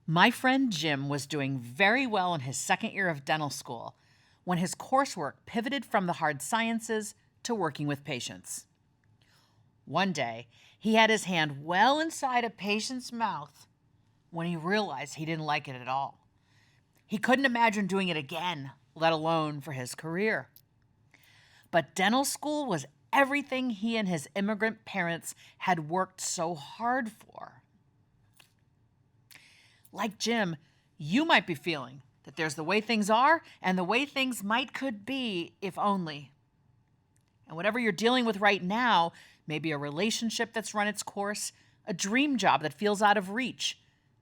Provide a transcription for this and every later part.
My friend Jim was doing very well in his second year of dental school when his coursework pivoted from the hard sciences to working with patients. One day, he had his hand well inside a patient's mouth when he realized he didn't like it at all. He couldn't imagine doing it again, let alone for his career. But dental school was everything he and his immigrant parents had worked so hard for. Like Jim, you might be feeling that there's the way things are and the way things could be if only. And whatever you're dealing with right now, maybe a relationship that's run its course, a dream job that feels out of reach,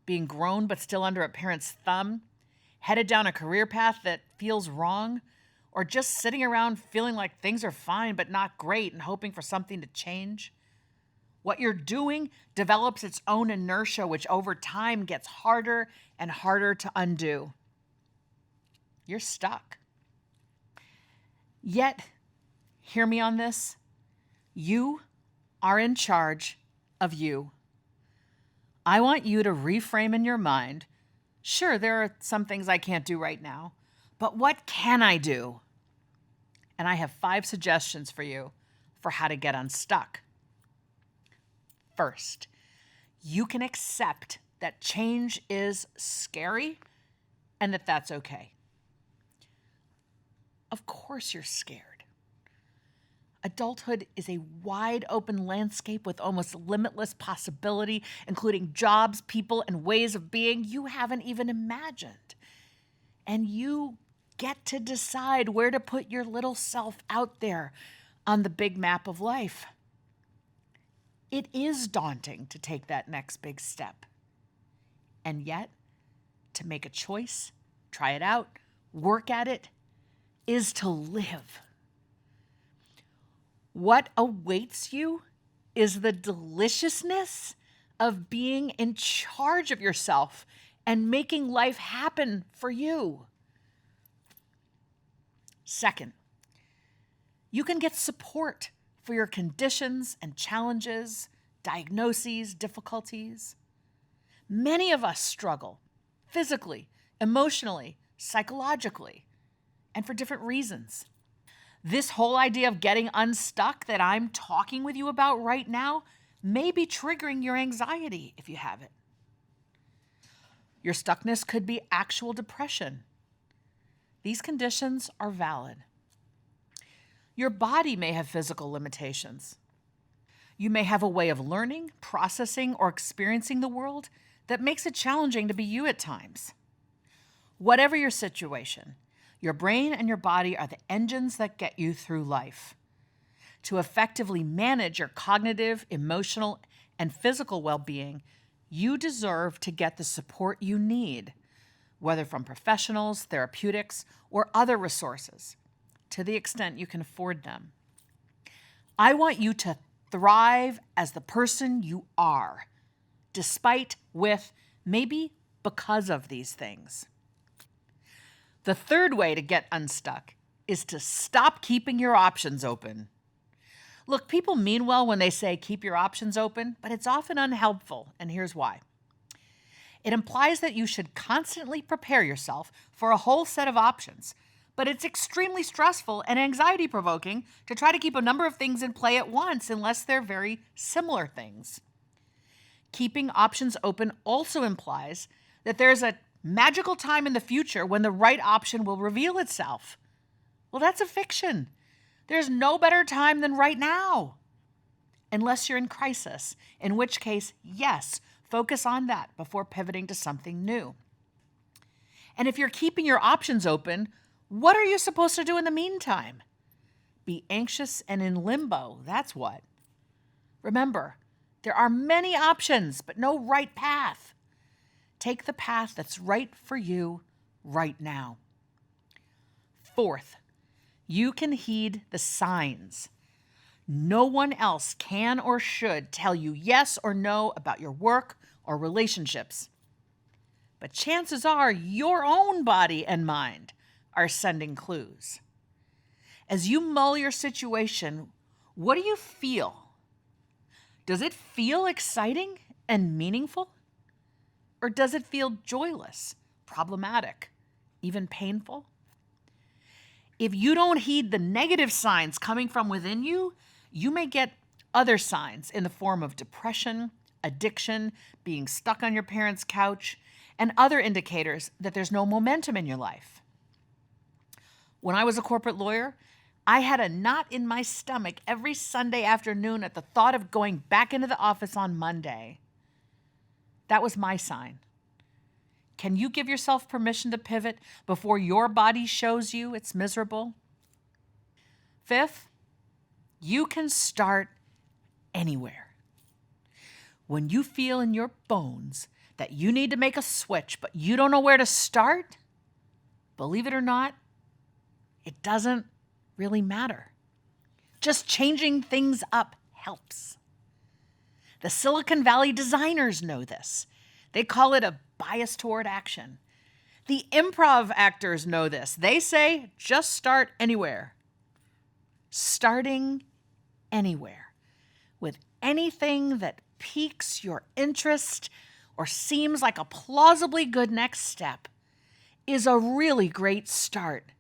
being grown but still under a parent's thumb, headed down a career path that feels wrong, or just sitting around feeling like things are fine but not great and hoping for something to change. What you're doing develops its own inertia, which over time gets harder and harder to undo. You're stuck. Yet, hear me on this, you are in charge of you. I want you to reframe in your mind, sure, there are some things I can't do right now, but what can I do? And I have 5 suggestions for you for how to get unstuck. First, you can accept that change is scary and that that's okay. Of course you're scared. Adulthood is a wide open landscape with almost limitless possibility, including jobs, people, and ways of being you haven't even imagined. And you get to decide where to put your little self out there on the big map of life. It is daunting to take that next big step. And yet, to make a choice, try it out, work at it, is to live. What awaits you is the deliciousness of being in charge of yourself and making life happen for you. Second, you can get support for your conditions and challenges, diagnoses, difficulties. Many of us struggle physically, emotionally, psychologically, and for different reasons. This whole idea of getting unstuck that I'm talking with you about right now may be triggering your anxiety if you have it. Your stuckness could be actual depression. These conditions are valid. Your body may have physical limitations. You may have a way of learning, processing, or experiencing the world that makes it challenging to be you at times. Whatever your situation, your brain and your body are the engines that get you through life. To effectively manage your cognitive, emotional, and physical well-being, you deserve to get the support you need, whether from professionals, therapeutics, or other resources, to the extent you can afford them. I want you to thrive as the person you are, despite, with, maybe because of these things. The third way to get unstuck is to stop keeping your options open. Look, people mean well when they say keep your options open, but it's often unhelpful, and here's why. It implies that you should constantly prepare yourself for a whole set of options, but it's extremely stressful and anxiety-provoking to try to keep a number of things in play at once unless they're very similar things. Keeping options open also implies that there's a magical time in the future when the right option will reveal itself. Well, that's a fiction. There's no better time than right now. Unless you're in crisis, in which case, yes, focus on that before pivoting to something new. And if you're keeping your options open, what are you supposed to do in the meantime? Be anxious and in limbo, that's what. Remember, there are many options, but no right path. Take the path that's right for you right now. Fourth, you can heed the signs. No one else can or should tell you yes or no about your work or relationships. But chances are your own body and mind are sending clues. As you mull your situation, what do you feel? Does it feel exciting and meaningful? Or does it feel joyless, problematic, even painful? If you don't heed the negative signs coming from within you, you may get other signs in the form of depression, addiction, being stuck on your parents' couch, and other indicators that there's no momentum in your life. When I was a corporate lawyer, I had a knot in my stomach every Sunday afternoon at the thought of going back into the office on Monday. That was my sign. Can you give yourself permission to pivot before your body shows you it's miserable? Fifth, you can start anywhere. When you feel in your bones that you need to make a switch, but you don't know where to start, believe it or not, it doesn't really matter. Just changing things up helps. The Silicon Valley designers know this. They call it a bias toward action. The improv actors know this. They say, just start anywhere. Starting anywhere with anything that piques your interest or seems like a plausibly good next step is a really great start